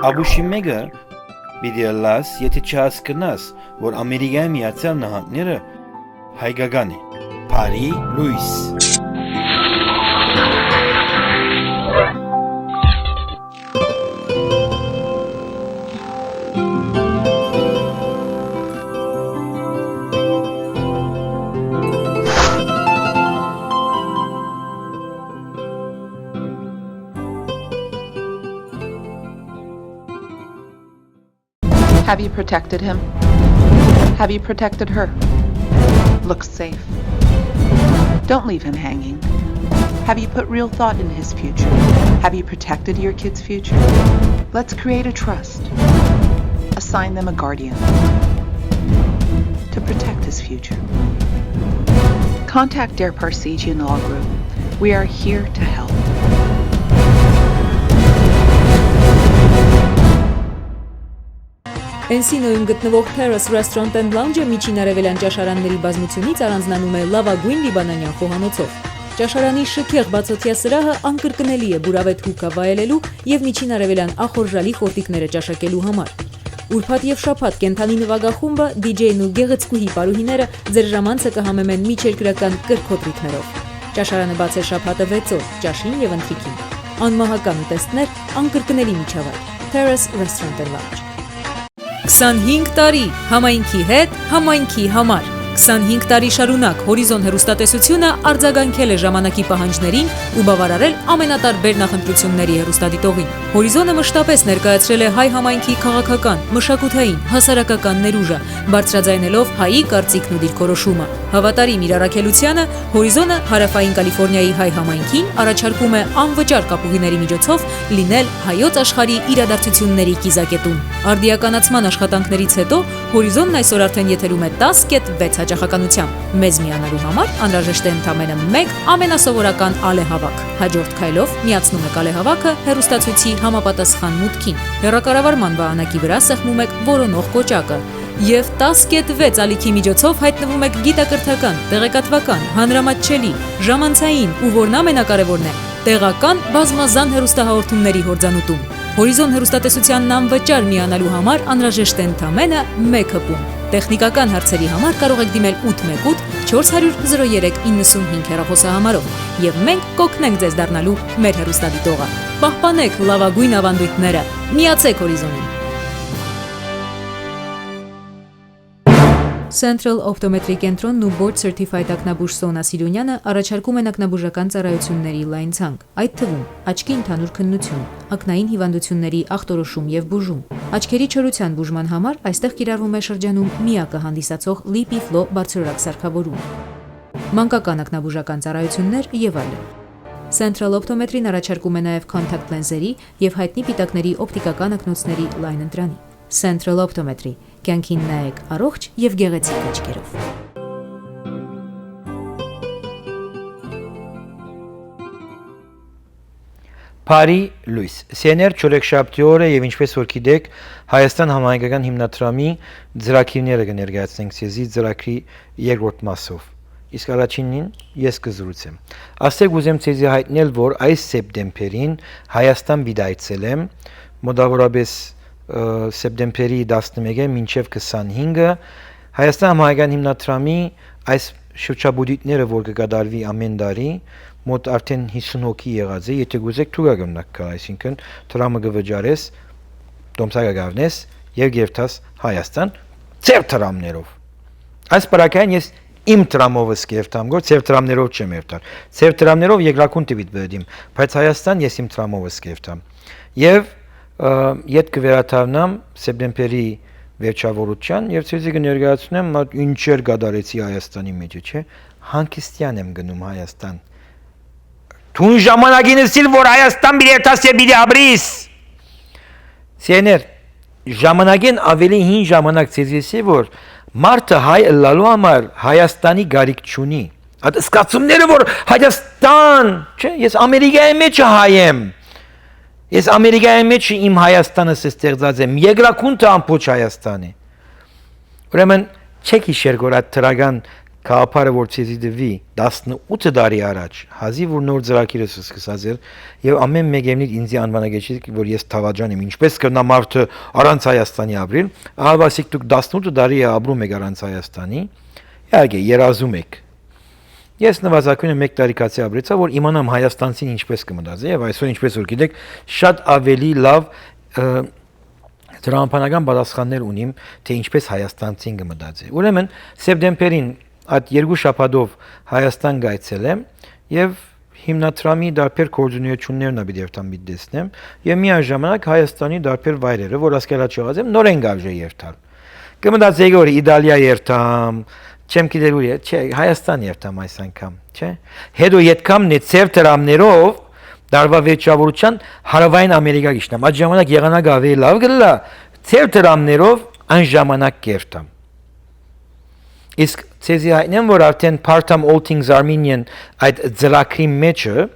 Աբուշիմեգը պիտի լաս, եթե չհասկնաս, որ Ամերիկայի Միացյալ Նահանգները հայկական է, Փարի Լուիս։ Have you protected him? Have you protected her? Looks safe. Don't leave him hanging. Have you put real thought into his future? Have you protected your kid's future? Let's create a trust. Assign them a guardian to protect his future. Contact Dare Parsegian Law Group. We are here to help. Էնսինոյում գտնվող Terrace Restaurant and Lounge-ը միջին արևելյան ճաշարանների բազմությունից առանձնանում է լավագույն լիբանանյան խոհանոցով։ Ճաշարանի շքեղ բացօթյա սրահը անկրկնելի է բուրավետ հուկա վայելելու եւ միջին արևելյան ախորժալի խորտիկները ճաշակելու համար։ Ուրբաթ եւ շաբաթ կենթանի նվագախումբը, DJ-ն ու գեղեցկուհի պարուհիները ձեր ժամանցը կհամեմեն միջերկրական կրքոտ ռիթմերով։ Ճաշարանը բաց է շաբաթը 6 օր, ճաշին եւ ընթրիքին։ Անմահական ուտեստներ, անկրկնելի միջավայր։ Terrace Restaurant and Lounge 25 տարի համայնքի հետ, համայնքի համար 25 տարի շարունակ Հորիզոն հեռուստատեսությունը արձագանքել է ժամանակի պահանջներին ու բավարարել ամենատարբեր նախընտրությունների հեռուստադիտողին։ Հորիզոնը մշտապես ներկայացրել է հայ համայնքի քաղաքական, մշակութային, հասարակական ներուժը, բարձրաձայնելով հայի կարծիքն ու դիրքորոշումը։ Հավատարիմ իր առաքելությանը Հորիզոնը Հարավային Կալիֆոռնիայի հայ համայնքին առաջարկում է անվճար կապուղիների միջոցով լինել հայոց աշխարհի իրադարձությունների կիզակետում։ Արդիականացման աշխատանքներից հետո Հորիզոնն այսօր արդեն եթերում է 10.6 հաճախականությամբ։ Մեզ միանալու համար անհրաժեշտ է ընդամենը 1 ամենասովորական ալեհավաք։ Հաջորդ քայլով միացնում եք ալեհավաքը հեռուստացույցի համապատասխան մուտքին։ Հեռակառավարման վահանակի վրա սեղմում եք որոնող կոճակը եւ 10.6 ալիքի միջոցով հայտնվում եք գիտակրթական, տեղեկատվական, հանրամատչելի, ժամանցային ու որն ամենակարևորն է, տեղական բազմազան հեռուստահաղորդումների հորձանուտում։ Հորիզոն հեռուստատեսությանն անվճար միանալու համար անհրաժեշտ է ընդամենը 1 հպում։ Տեխնիկական հարցերի համար կարող եք դիմել 818 403 95 հեռախոսահամարով եւ մենք կօգնենք ձեզ դառնալու մեր հեռուստադիտողը։ Պահպանեք լավագույն ավանդույթները։ Միացեք Հորիզոնին։ Central Optometry կենտրոնն ու Board Certified ակնաբուժ Սոնա Սիրունյանը առաջարկում են ակնաբուժական ծառայությունների լայն ցանկ, այդ թվում աչքի ընդհանուր քննություն, ակնային հիվանդությունների ախտորոշում եւ բուժում։ Աչքերի չորության բուժման համար այստեղ կիրառվում է շրջանում միակը հանդիսացող Lippy Flow բարձրորակ սարքավորում, մանկական ակնաբուժական ծառայություններ եւ այլն։ Central Optometry-ն առաջարկում է նաեւ contact լենզերի եւ հայտնի պիտակների օպտիկական ակնոցների լայն ընտրանի։ Central Optometry կյանքին նայեք առողջ եւ գեղեցիկ աչքերով։ Փարի Լուիս Սեներ չորեքշաբթի օրը եւ ինչպես որ գիտեք Հայաստան համահայկական հիմնադրամի ծրագիրները կներկայացնենք ցեզի ծրագրի երկրորդ մասով։ Իսկ առաջինին ես կզրուցեմ։ Աստեղ ուզեմ ցեզի հայտնել, որ այս սեպտեմբերին Հայաստան բիդայցել եմ մոտավորապես սեպտեմբերի 11-ը մինչև 25-ը Հայաստան համահայկական հիմնադրամի այս շրջաբուդիտները, որ կկատարվի ամեն տարի, մոտ արդեն 50 հոգի եղած է, եթե գուզեք թուղա կմնաք կա, այսինքն տրամը կվճարես, դոմսակը գավնես եւ գերտաս Հայաստան ծեր տրամներով։ Այս պարակային ես իմ տրամովս կերտամ, գոր ծեր տրամներով չեմ երտար։ Ծեր տրամներով երկրակուն տիպիտ բերդիմ, բայց Հայաստան ես իմ տրամովս կերտամ։ Եվ Ետ կվերաթարնամ սեպտեմբերի վերջավորության եւ ցույցի կներկայացնեմ ինչեր գդարեցի Հայաստանի մեջ, չէ՞։ Հանկստյան եմ գնում Հայաստան։ Թուն ժամանակին ասիլ որ Հայաստան բիլետասը բիդի աբրիս։ Սեներ ժամանակին ավելի հին ժամանակ ցեզիսի որ մարդը հայ լալու համար Հայաստանի գարիք չունի։ Այդ սկացումները որ Հայաստան, չէ՞, ես Ամերիկայի մեջ հայ եմ։ Ես Ամերիկայի մեջ իմ Հայաստանը ստեղծած եմ, երկրակունթը ամբողջ Հայաստանի։ Ուրեմն չեք հիշեր որ այդ թրագան Կապարը որ ցեզի դվի 18 տարի առաջ հազիվ որ նոր ծրագիրը սկսած էր եւ ամեն մեկը ինձ անվանագեչի որ ես Թավաջան եմ ինչպես կնա մարդը առանց Հայաստանի ապրել ահավասիկ դուք 18 տարի ապրում եք առանց Հայաստանի իհարկե երազում եք ես նվազագույնը 1 տարի կացի ապրեցա որ իմանամ հայաստանցին ինչպես կմտածի եւ այսօր ինչպես որ գիտեք շատ ավելի լավ դրամապանական պատասխաններ ունիմ թե ինչպես հայաստանցին կմտածի ուրեմն սեպտեմբերին այդ երկու շաբաթով Հայաստան գայցել եմ եւ հիմնադրամի դարբեր կոորդինացիաներն աբիդ երթամ դեսնեմ եւ միաժամանակ Հայաստանի դարբեր վայրերը որ ասկելաչված եմ նորեն գավժե երթալ կմտածեի որ Իտալիա երթամ չեմ գիտեր ուր է չէ Հայաստան երթամ այս անգամ չէ հետո յետքամ նեցեր դրամներով դարվա վեճավորության հարավային Ամերիկա գիշնամ այդ ժամանակ եղանակ ավելի լավ գլա ծեր դրամներով այն ժամանակ կերտամ իսկ ցեզի հայտնեմ որ արդեն part-time all things Armenian այդ ծրագրի մեջը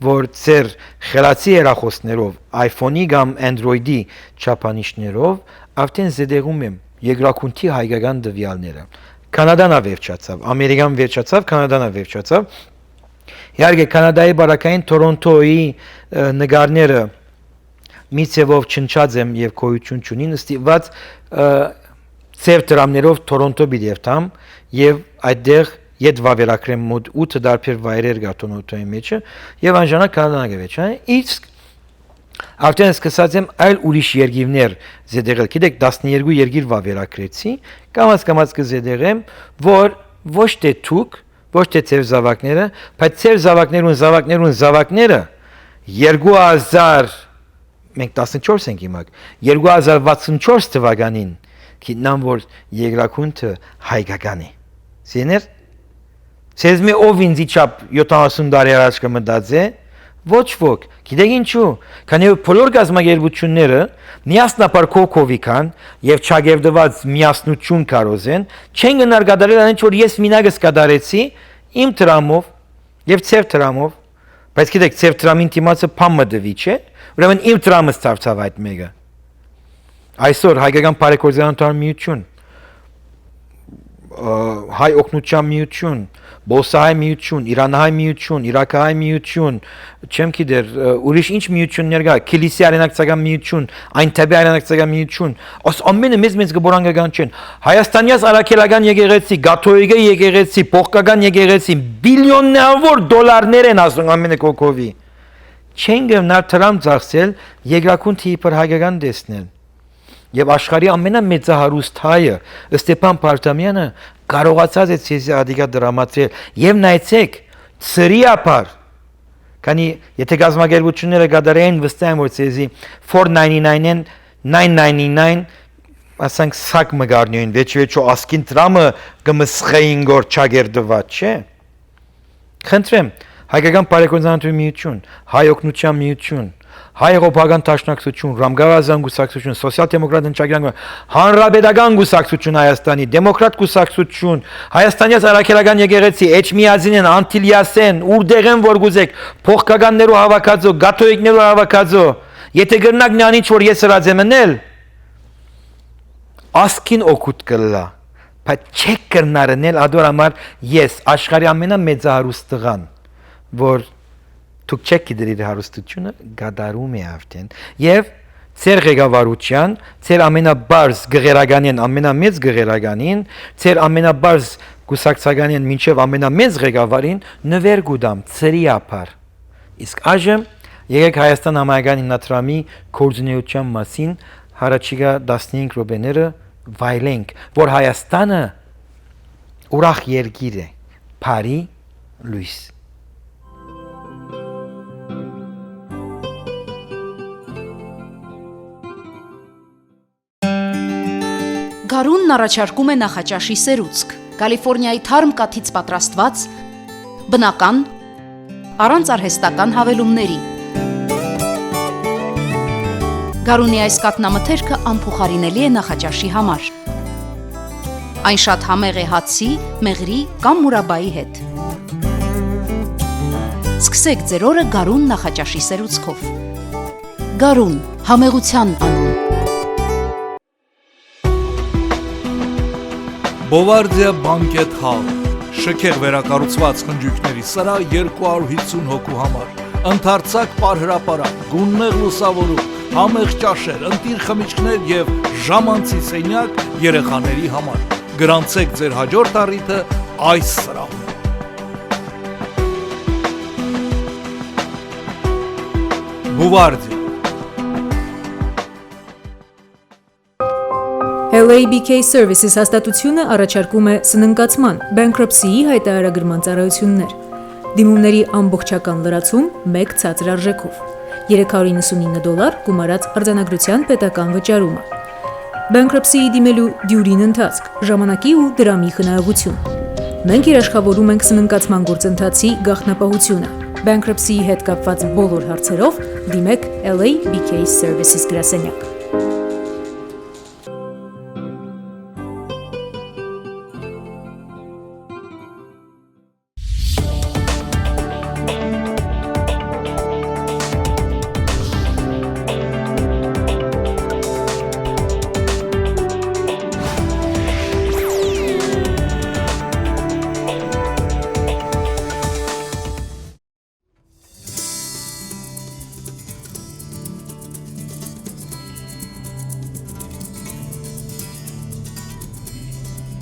որ ծեր խելացի երախոսներով iPhone-ի կամ Android-ի չափանիշներով արդեն զդեղում եմ երկրակունքի հայկական դվյալները Կանադան ավերջացավ Ամերիկան վերջացավ Կանադան ավերջացավ իհարկե Կանադայի բարակային Թորոնտոյի նկարները մի ցևով չնչած եմ եւ գոյություն չունին ստիված ծեր դրամներով Թորոնտո բիդերտամ եւ այդտեղ Եդ վավերակրեմ մոտ 8 դարբեր վայրեր գարտոնոտոյի մեջը եւ անժանակ Կանադան գվեչ իսկ արդեն սկսած եմ այլ ուրիշ երկիրներ զդեղել գիտեք 12 երկիր վավերակրեցի կամաց կզդեղեմ որ ոչ թե թուք ոչ թե ծեր զավակները բայց ծեր զավակները 2000 մենք 14 ենք հիմա 2064 թվականին գիտնամ որ երկրակունքը հայկական է սեներ ցեզմի ով ինձ իչափ 70 տարի առաջ կմտածե ոչ ոք գիտեք ինչու քանի որ բոլոր գազագերբությունները միասնապար կոկովիկան եւ չագերդված միասնություն կարոզեն չեն գնար գդարել այն որ ես մինագս կդարեցի իմ տրամով եւ ծեր տրամով բայց գիտեք ծեր տրամին դիմացը փամը դվի չէ ուրեմն իմ տրամը ստացավ այդ մեկը այսօր հայկական բարեգործական միություն հայ օգնության միություն բոսահայ միություն իրանահայ միություն իրաքահայ միություն չեմ գիտեր ուրիշ ինչ միություններ կա քիլիսի արենակցական միություն այնտեբի արենակցական միություն ոս ամենը մեծ գբորանգական չեն հայաստանյաց արաքելական եկեղեցի գաթողիկե եկեղեցի փոխկական եկեղեցի բիլիոնավոր դոլարներ են ասում ամենը կոկովի չեն գնար տրամ ծախսել երկրակունքի իբր հայկական դեսնել Եվ աշխարհի ամենամեծահարուստ հայը Ստեփան Պարտամյանը կարողացած է ցեզի ադիգա դրամատրել եւ նայեցեք սրիապար քանի եթե գազագերբությունները գդարեն վստահ եմ որ ցեզի 499-ն 999 ասենք սակ մգարնյուն վեճվեճո ասկին տրամը գմսխեին գոր չագերդված չէ խնդրեմ հայկական բարեգործական միություն հայ օգնության միություն հայ եվրոպական տաշնակցություն, ռամգավազան գուսակցություն, սոցիալ-դեմոկրատ ընկերական, հանրապետական գուսակցություն Հայաստանի, դեմոկրատ գուսակցություն, Հայաստանյաց արաքելական եկեղեցի, Էջմիածինեն, Անտիլիասեն, Ուրդեղեն որ գուզեք, փոխկականներու հավաքածո, գաթողիկներու հավաքածո, եթե գրնակ նրան ինչ որ ես հրած եմ ընել, ասկին օգուտ կլա, բայց չեք կրնար ընել ադոր համար ես աշխարհի ամենամեծահարուստ տղան, որ Դուք չեք գիտեր իր հարստությունը գադարում է արդեն եւ ծեր ղեկավարության ծեր ամենաբարձ գղերականին ամենամեծ գղերականին ծեր ամենաբարձ գուսակցականին մինչեւ ամենամեծ ղեկավարին նվեր գուդամ ծրիապար իսկ այժմ եկեք Հայաստան համայնքային հիմնադրամի կոորդինացիան մասին հարաճիգա 15 րոպեները վայելենք որ Հայաստանը ուրախ երկիր է Փարի լույս Գարունն առաջարկում է նախաճաշի սերուցք, Կալիֆորնիայի թարմ կաթից պատրաստված, բնական, առանց արհեստական հավելումների։ Գարունի այս կաթնամթերքը անփոխարինելի է նախաճաշի համար։ Այն շատ համեղ է հացի, մեղրի կամ մուրաբայի հետ։ Սկսեք ձեր օրը գարուն նախաճաշի սերուցքով։ Գարուն, համեղության անուն։ Բովարդիա բանկետ հալ, շքեղ վերակառուցված խնջույքների սրահ 250 հոգու համար, ընդարձակ պարհրապարակ, գունեղ լուսավորում, համեղ ճաշեր, ընտիր խմիչքներ եւ ժամանցի սենյակ երեխաների համար։ Գրանցեք ձեր հաջորդ առիթը այս սրահում։ Բովարդիա LABK Services հաստատությունը առաջարկում է սննկացման, bankruptcy-ի հայտարարագրման ծառայություններ։ Դիմումների ամբողջական լրացում 1 ցածր արժեքով։ $399 գումարած արձանագրության պետական վճարումը։ Bankruptcy-ի դիմելու դյուրին ընթացք, ժամանակի ու դրամի խնայողություն։ Մենք երաշխավորում ենք սննկացման գործընթացի գաղտնապահությունը։ Bankruptcy-ի հետ կապված բոլոր հարցերով դիմեք LABK Services գրասենյակ։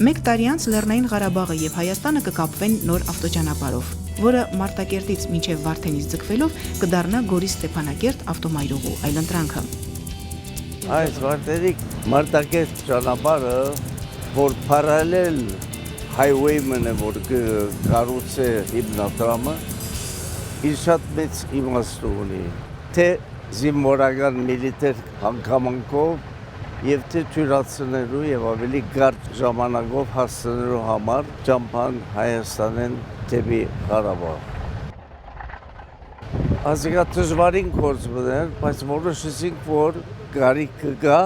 Մեկ տարի անց Լեռնային Ղարաբաղը եւ Հայաստանը կկապվեն նոր ավտոճանապարհով, որը Մարտակերտից մինչեւ Վարդենից ձգվելով կդառնա Գորիս-Ստեփանակերտ ավտոմայրուղու այլընտրանքը։ Այս Վարդենի Մարտակերտ ճանապարհը, որ parallel highway-ն է, որ կառուցե հիմնադրամը, իր շատ մեծ իմաստ ունի, թե զինվորական միլիտար հանգամանքով եւ թե ճյուրացնելու եւ ավելի կարճ ժամանակով հասնելու համար ճամփան Հայաստանեն դեպի Ղարաբաղ։ Ազգա դժվարին գործ բներ, բայց որոշեցինք, որ կարիք կգա,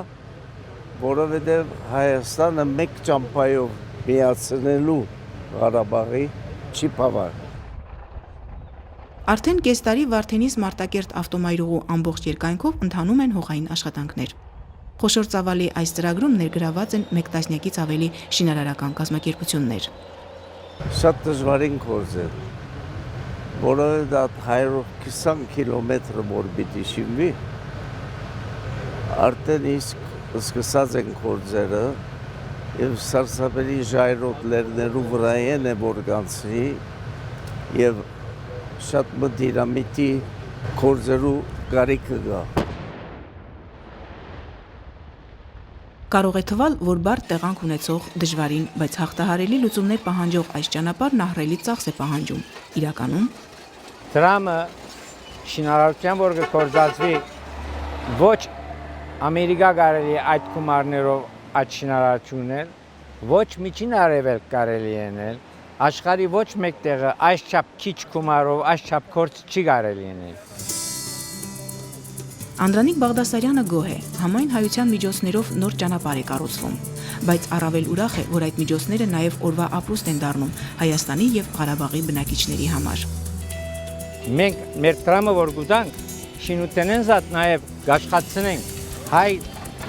որովհետեւ Հայաստանը մեկ ճամփայով միացնելու Ղարաբաղի չի բավարար։ Արդեն կես տարի Վարդենից Մարտակերտ ավտոմայրուղու ամբողջ երկայնքով ընթանում են հողային աշխատանքներ։ Խոշոր ծավալի այս ծրագրում ներգրաված են մեկ տասնյակից ավելի շինարարական կազմակերպություններ։ Շատ դժվարին գործ է, որովհետեւ 120 կիլոմետր որ պիտի շինվի, արդեն իսկ սկսած են գործերը եւ սարսափելի ժայռոտ լեռներու վրա են որ կանցնի եւ շատ դինամիտի գործերու կարիք կա։ Կարող է թվալ, որ բարդ տեղանք ունեցող դժվարին, բայց հաղթահարելի լուծումներ պահանջող այս ճանապարհն ահռելի ծախս է պահանջում։ Իրականում դրամը շինարարության որ կորզածվի ոչ Ամերիկա կարելի է այդ գումարներով այդ շինարարություններ, ոչ միջին արևելք կարելի է անել, աշխարհի ոչ մեկ տեղը այս չափ քիչ գումարով այս չափ գործ չի կարելի անել։ Անդրանիկ Բաղդասարյանը գոհ է, համայն հայության միջոցներով նոր ճանապարհ է կառուցվում, բայց առավել ուրախ է, որ այդ միջոցները նաև օրվա ապրուստ են դառնում Հայաստանի եւ Ղարաբաղի բնակիչների համար։ Մենք մեր դրամը որ գուտանք, շինութենեն զատ նաև աշխատացնենք, հայ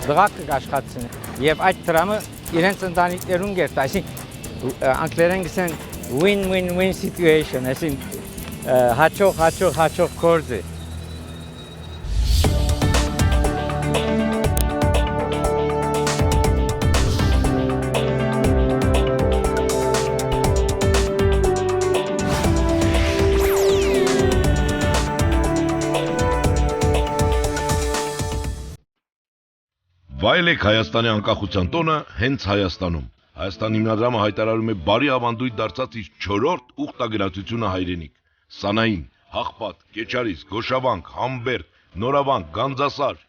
դղակը աշխատացնենք եւ այդ դրամը իրենց ընտանիքներուն գերտ, այսինքն անգլերեն գսեն win-win-win situation, այսինքն հաճող գործ է։ Վայելեք Հայաստանի անկախության տոնը հենց Հայաստանում։ Հայաստան հիմնադրամը հայտարարում է բարի ավանդույթ դարձած իր 4-րդ ուխտագրացությունը հայրենիք։ Սանային, Հաղպատ, Կեչարիս, Գոշավանք, Համբերդ, Նորավանք, Գանձասար,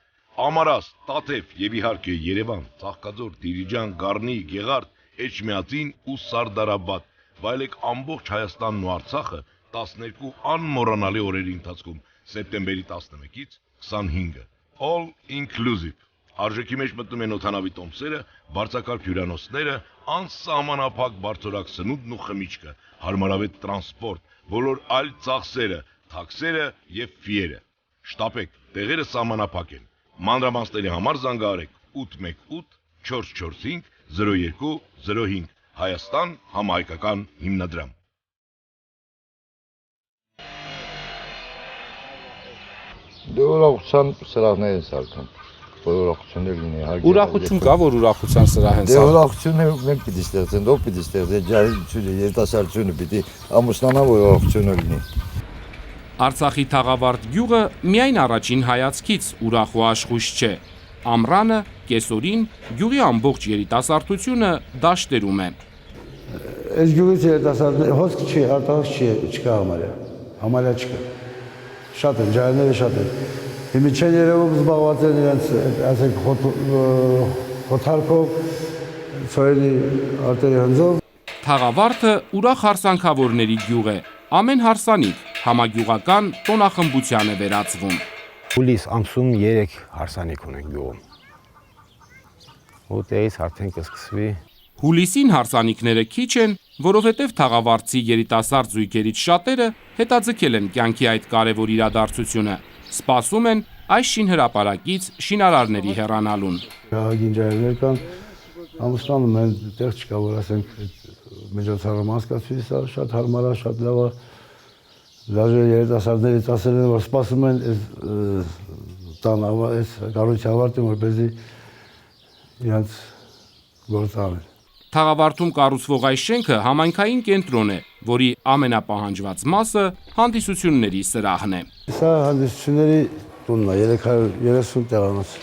Ամարաս, Տաթև եւ իհարկե Երևան, Ծաղկաձոր, Դիլիջան, Գառնի, Գեղարդ, Էջմիածին ու Սարդարաբադ։ Վայելեք ամբողջ Հայաստանն ու Արցախը 12 անմոռանալի օրերի ընթացքում սեպտեմբերի 11-ից 25-ը։ All inclusive։ Արժեքի մեջ մտնում են օդանավի տոմսերը, բարձրակարգ հյուրանոցները, անսահմանափակ բարձրորակ սնունդն ու խմիչքը, հարմարավետ տրանսպորտ, բոլոր այլ ծախսերը, թաքսերը եւ ֆիերը։ Շտապեք, տեղերը սահմանափակ են։ Մանրամասների համար զանգահարեք 818 445 0205 Հայաստան համահայկական հիմնադրամ։ Դե ուրախության սրահներ են սարքում, որ ուրախություններ լինի։ Ուրախություն կա, որ ուրախության սրահ են Դե սարքում։ ուրախությունը մենք պիտի ստեղծենք, ով պիտի ստեղծի, ջահելությունը, երիտասարդությունը պիտի ամուսնանա, որ ուրախությունը լինի։ Արցախի Թաղավարտ գյուղը միայն առաջին հայացքից ուրախ ու աշխույժ չէ։ Ամռանը, կեսօրին գյուղի ամբողջ երիտասարդությունը դաշտերում է։ Այս գյուղից երիտասարդներ հոսք չի, արտահոսք չկա համարյա չկա։ Շատ են, ջահելները շատ են։ Հիմի չեն երևում զբաղված են իրենց, ասենք, խոթարկով, ծորերի արտերի հնձով։ Թաղավարտը ուրախ հարսանքավորների գյուղ է։ Ամեն հարսանիք համագյուղական տոնախմբության է վերածվում։ Հուլիս ամսում 3 հարսանիք ունենք գյուղում։ Ուտեից արդեն կսկսվի։ Հուլիսին հարսանիքները քիչ են, որովհետև Թաղավարտի երիտասարդ զույգերից շատերը հետաձգել են կյանքի այդ կարևոր իրադարձությունը։ Սպասում են այս շինհրապարակից շինարարների հեռանալուն։ Հագին ջահելներ կան, ամուսնանում են, տեղ չկա, որ ասենք միջոցառում անցկացվի, սա շատ հարմար է, շատ լավ է։ Դաժե երիտասարդներից ասել են, որ սպասում են այս կառույցի ավարտին, որպեսզի իրենց գործ անեն։ Թաղավարտում կառուցվող այս շենքը համայնքային կենտրոն է, որի ամենապահանջված մասը հանդիսությունների սրահն է։ Սա հանդիսությունների տունն է, 330 տեղանոց,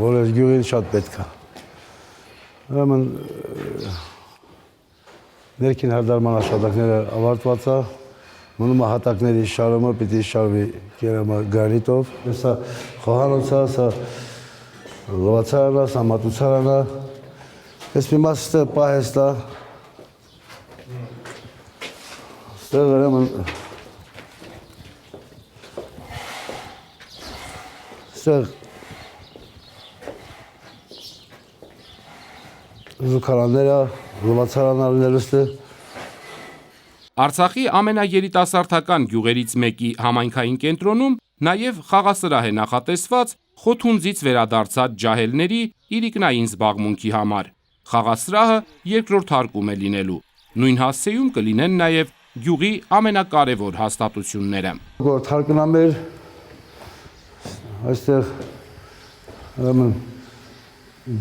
որ այս գյուղին շատ պետք է։ Ուրեմն ներքին հարդարման աշխատանքները ավարտված է, մնում է հատակների շարումը, պիտի շարվի գրանիտով։ Սա խոհանոց է, սա լվացարան է, սա մատուցարան է։ Ես մի մասը պահեստ է, ստեղ ուրեմն ստեղ զուգարանները, լվացարանալներուստը։ Արցախի ամենաերիտասարդական գյուղերից մեկի համայնքային կենտրոնում նաև խաղասրահ է նախատեսված խոթունձից վերադարձած ջահելների իրիկնային զբաղմունքի համար։ Խաղասրահը երկրորդ հարկում է լինելու։ Նույն հասցեում կլինեն նաև գյուղի ամենակարևոր հաստատությունները։ Գործ հարկն է մեր, այստեղ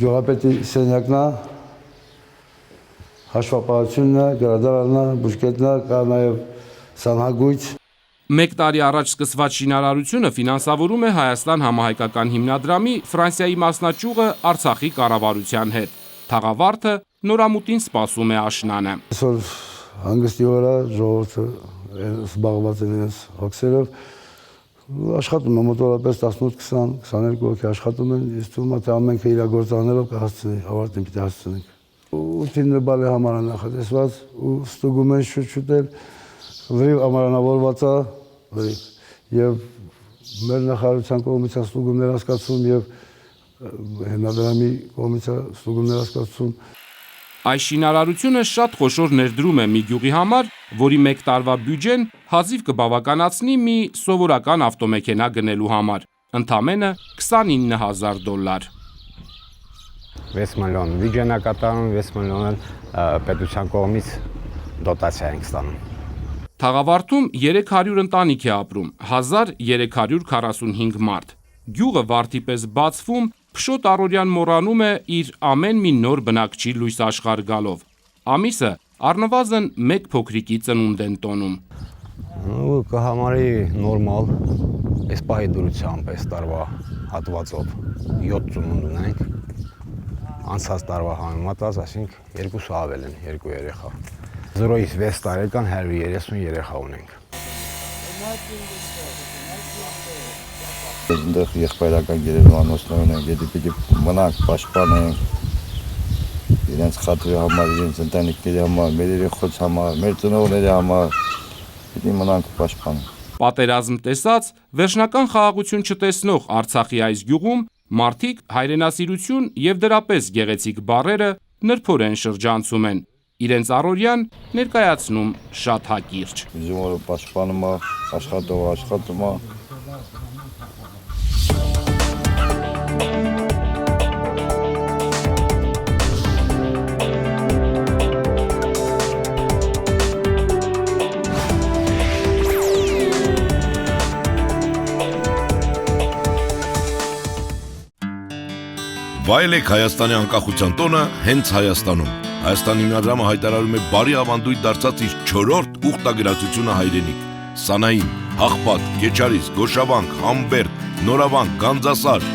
գյուղապետի սենյակն է, հաշվապահությունն է, գրադարանն է, բուժկետն է, կա նաև սանհագույց։ Մեկ տարի առաջ սկսված շինարարությունը ֆինանսավորում է Հայաստան համահայկական հիմնադրամի Ֆրանսիայի մասնաճյուղը Արցախի կառավարության հետ։ Թաղավարտը նորամուտին սպասում է աշնանը։ Այսօր հանգստի օր է, ժողովուրդը զբաղված են իրենց հոգսերով, աշխատում է մոտավորապես 18-20-22 հոգի աշխատում են, ես թվում է թե ամենքը իր գործարաններով կհասցնի, ավարտին պիտի հասցնենք։ 8 բալի համար է նախատեսված ու ստուգում են շուտ-շուտ լրիվ ամարանավորված է, եւ մեր նախարարության կողմից ստուգումներ հասկացում եւ հիմնադրամի կողմից ստուգումներ հասկացում։ Այս շինարարությունը շատ խոշոր ներդրում է մի գյուղի համար, որի մեկ տարվա բյուջեն հազիվ կբավականացնի մի սովորական ավտոմեքենա գնելու համար, ընդամենը $29,000։ 6 միլիոն բյուջեն է կատարում, 6 միլիոն պետության կողմից դոտացիա ենք ստանում։ Թաղավարտում 300 ընտանիք է ապրում, 1345 մարդ։ Գյուղը վարդի պես բացվում, Փշոտ Արորյան մոռանում է իր ամեն մի նոր բնակչի լույս աշխարհ գալով։ Ամիսը առնվազն 1 փոքրիկի ծնունդ են տոնում։ Ու կհամարի նորմալ, այս պահի դրությամբ, այս տարվա հատվածով 7 ծնունդ ունենք, անցած տարվա համեմատած, ասենք 2 ավել են, 2 երեխա։ 0-ից 6 տարեկան 130 երեխա ունենք։ Այնտեղ եղբայրական գերեզմանոցներ ունենք, եթե պիտի մնանք, պաշտպանենք իրենց խաթրի համար, իրենց ընտանիքների համար, մեր երեխոց համար, մեր ծնողների համար, պիտի մնանք պաշտպանենք։ Պատերազմ տեսած, վերջնական խաղաղություն չտեսնող Արցախի այս գյուղում մարդիկ հայրենասիրություն եւ դրա պես գեղեցիկ բառերը նրբորեն շրջանցում են, իրենց առօրյան ներկայացնում շատ հակիրճ։ Զինվորը պաշտպանում է, աշխատողը աշխատում է։ Վայելեք Հայաստանի անկախության տոնը հենց Հայաստանում։ Հայաստանի հիմնադրամը հայտարարում է բարի ավանդույթ դարձած իր 4-րդ ուխտագրացությունը հայրենիք։ Սանային, Հաղպատ, Գեչարիս, Գոշավանք, Համբերդ, Նորավանք, Գանձասար,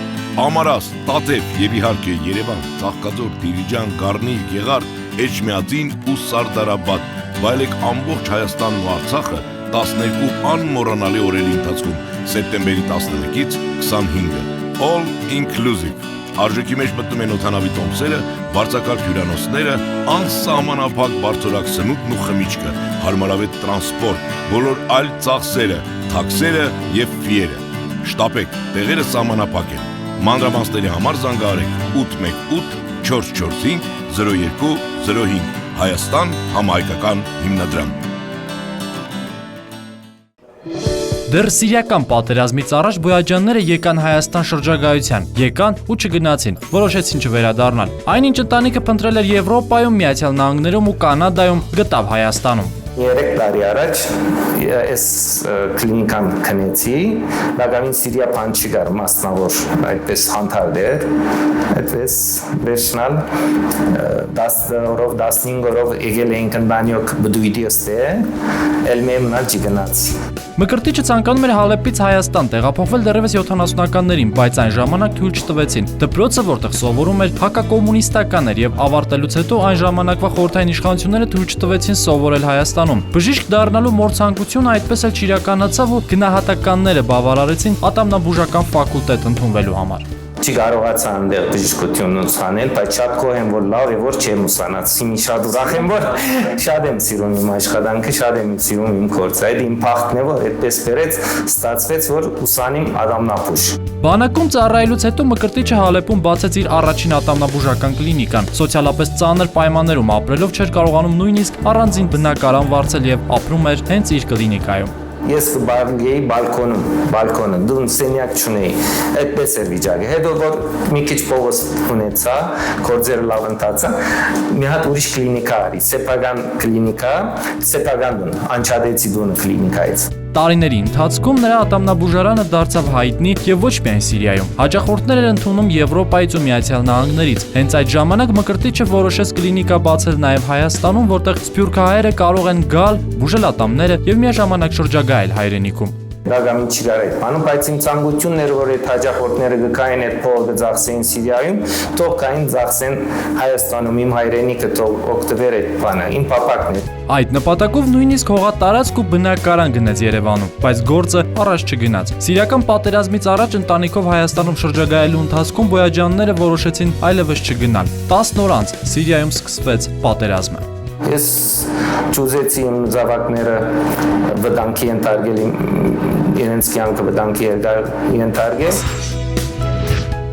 Ամարաս, Տաթև եւ իհարկե Երևան, Ծաղկաձոր, Դիլիջան, Գառնիլ, Գեղարդ, Էջմիածին ու Սարդարաբադ։ Վայելեք ամբողջ Հայաստանն ու Արցախը 12 անմոռանալի օրերի ընթացքում սեպտեմբերի 11-ից 25-ը։ All inclusive։ Արժեքի մեջ մտնում են օդանավի տոմսերը, բարձրակարգ հյուրանոցները, անսահմանափակ բարձրորակ սնունդն ու խմիչքը, հարմարավետ տրանսպորտ, բոլոր այլ ծախսերը, թաքսերը եւ ֆիերը։ Շտապեք, տեղերը սահմանափակ են։ Մանրամասների համար զանգահարեք 818 445 0205 Հայաստան համահայկական հիմնադրամ։ Դեռ սիրիական պատերազմից առաջ բոյաջանները եկան Հայաստան շրջագայության, եկան ու չգնացին, որոշեցին չվերադառնալ։ Այնինչ ընտանիքը փնտրել էր Եվրոպայում, Միացյալ Նահանգներում ու Կանադայում, գտավ Հայաստանում։ 3 տարի առաջ այս կլինիկան քնեցի, բավականին Սիրիա բան չկար, մասնավոր այդպես հանդարտ էր, այդպես վերջնալ 10 օրով, 15 օրով եկել էինք ընտանիք բդույթի ըստե, էլ մեմ նալ չգնացի։ Մկրտիչը ցանկանում էր Հալեպից Հայաստան տեղափոխվել դեռևս 70-ականներին, բայց այն ժամանակ թույլ չտվեցին։ Դպրոցը, որտեղ սովորում էր, հակակոմունիստական էր եւ ավարտելուց հետո այն ժամանակվա խորհրդային իշխանությունները թույլ չտվեցին սովորել Հայաստանում։ Բժիշկ դառնալու մորցանկությունը այդպես էլ չիրականացավ ու գնահատականները բավարարեցին ատամնաբուժական ֆակուլտետ ընդունվելու համար։ Չկարողացա այնտեղ բժշկություն ուսանել, բայց շատ գոհ եմ, որ լավ է, որ չեմ ուսանացի։ Մի շատ ուրախ եմ, որ շատ եմ սիրում իմ աշխատանքը, շատ եմ սիրում իմ գործը։ Այդ իմ փախտն է, որ այդպես բերեց, ստացվեց, որ ուսանիմ ատամնաբուժ։ Բանակում ծառայելուց հետո Մկրտիչը Հալեպում բացեց իր առաջին ատամնաբուժական կլինիկան։ Սոցիալապես ծանր պայմաններում ապրելով չէր կարողանում նույնիսկ առանձին բնակարան վարձել եւ ապրում էր հենց իր կլինիկայում։ Ես կբարգեի բալկոնը, դու սենյակ չունեի, այդպես էր վիճակը, հետո որ մի քիչ փողոց ունեցա, գործերը լավ ընթացա, մի հատ ուրիշ կլինիկա արի, սեփական կլինիկա, սեփական դուն, անչադեցի դունը կլինիկայից։ Տարիների ընթացքում նրա ատամնաբուժարանը դարձավ հայտնի եւ ոչ միայն Սիրիայում։ Հաճախորդներ էր ընդունում Եվրոպայից ու Միացյալ Նահանգներից։ Հենց այդ ժամանակ Մկրտիչը որոշեց կլինիկա բացել նաեւ Հայաստանում, որտեղ սփյուռքահայերը կարող են գալ, բուժել ատամները եւ միաժամանակ շրջագայել հայրենիքում։ Դագամին չկար այդ բանում, բայց իմ ցանկությունն էր, որ այդ հաճախորդները գկային այդ փողը գծախսեին Սիրիայում, թող կային ծախսեն Հայաստանում, իմ հայրենիքը թող օգտվեր այդ բանը, իմ պապակն էր։ Այդ նպատակով նույնիսկ հողատարածք ու բնակարան գնաց Երևանում, բայց գործը առաջ չգնաց։ Սիրիական պատերազմից առաջ ընտանիքով Հայաստանում շրջագայելու ընթացքում բոյաջանները որոշեցին այլևս չգնալ։ 10 օր անց Սիրիայում սկսվեց պատերազմը։ Ես ճուզեցի իմ զավակները վտանգի ենթարկել, իրենց կյանքը վտանգի ենթարկել։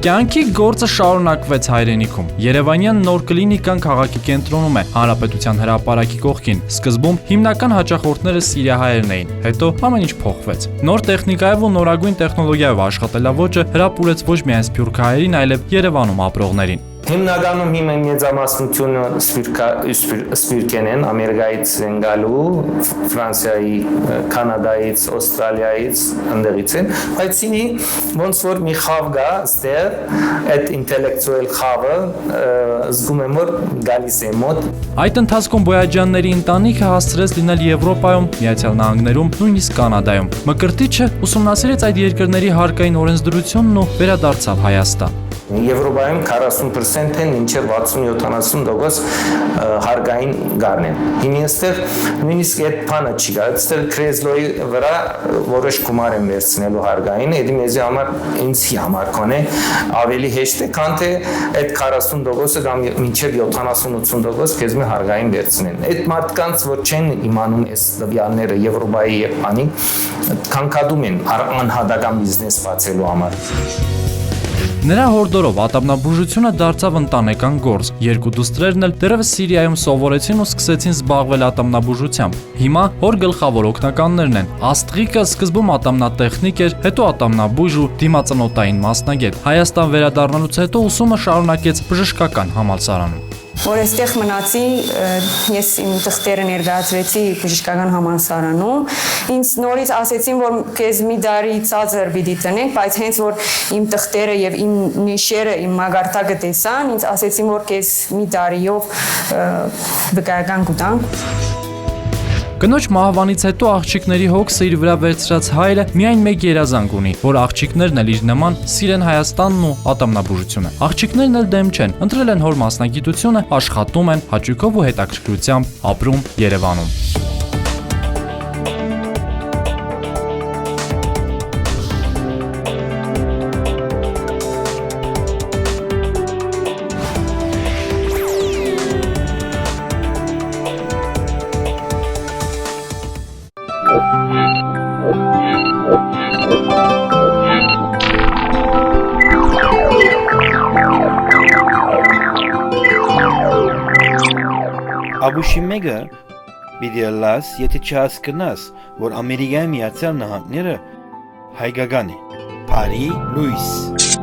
Կյանքի գործը շարունակվեց հայրենիքում։ Երևանյան նոր կլինիկան քաղաքի կենտրոնում է, Հանրապետության հրապարակի կողքին։ Սկզբում հիմնական հաճախորդները սիրիահայերն էին, հետո ամեն ինչ փոխվեց։ Նոր տեխնիկայով ու նորագույն տեխնոլոգիայով աշխատելավոճը հրապուրեց ոչ միայն սփյուռքահայերին, այլև Երևանում ապրողներին։ Հիմնականում հիմա մեծամասնությունը սփյուռքեն են, Ամերիկայից են գալու, Ֆրանսիայի, Կանադայից, Ավստրալիայից, ընդդեղից են, բայց ինի ոնց որ մի խավ գա, ստեղ այդ ինտելեկտուալ խավը զգում եմ որ գալիս է մոտ։ Այդ ընթացքում բոյաջանների ընտանիքը հասցրեց լինել Եվրոպայում, Միացյալ Նահանգներում, նույնիսկ Կանադայում։ Մկրտիչը ուսումնասիրեց այդ երկրների հարկային օրենսդրությունն ու վերադարձավ Հայաստան։ Եվրոպայում 40% են, մինչև 60-70% հարկային գարն են։ Հիմա այստեղ նույնիսկ այդ բանը չի գա, այստեղ քրեզլոյի վրա որոշ գումար են վերցնելու հարկային, դա մեզի համար ինձ համար կոնե ավելի հեշտ է, քան թե այդ 40%-ը կամ մինչև 70-80% քեզ մի հարկային վերցնեն։ Այդ մարդկանց որ չեն իմանում այս տվյալները Եվրոպայի եւ բանի, կանգադում են անհատական բիզնես բացելու համար։ Նրա հորդորով ատամնաբուժությունը դարձավ ընտանեկան գործ։ Երկու դուստրերն էլ դեռևս Սիրիայում սովորեցին ու սկսեցին զբաղվել ատամնաբուժությամբ։ Հիմա հոր գլխավոր օգնականներն են։ Աստղիկը սկզբում ատամնատեխնիկ էր, հետո ատամնաբույժ ու դիմածնոտային մասնագետ։ Հայաստան վերադառնալուց հետո ուսումը շարունակեց բժշկական համալսարանում։ որ այստեղ մնացի, ես իմ թղթերը ներկայացրեցի բժշկական համալսարանում, ինձ նորից ասեցին, որ քեզ մի տարի ցածր պիտի տնենք, բայց հենց որ իմ թղթերը եւ իմ նիշերը, իմ մագարտակը տեսան, ինձ ասեցին, որ քեզ մի տարիով վկայական կտանք։ Կնոջ մահվանից հետո աղջիկների հոգսը իր վրա վերցրած հայրը միայն մեկ երազանք ունի, որ աղջիկներն էլ իր նման սիրեն Հայաստանն ու ատամնաբուժությունը։ Աղջիկներն էլ դեմ չեն, ընտրել են հոր մասնագիտությունը, աշխատում են, հաճույքով ու հետաքրքրությամբ ապրում Երևանում։ Աբուշի մեկը պիտի լաս, եթե չհասկնաս, որ Ամերիկայի Միացյալ Նահանգները հայկական է։ Փարի Լուիս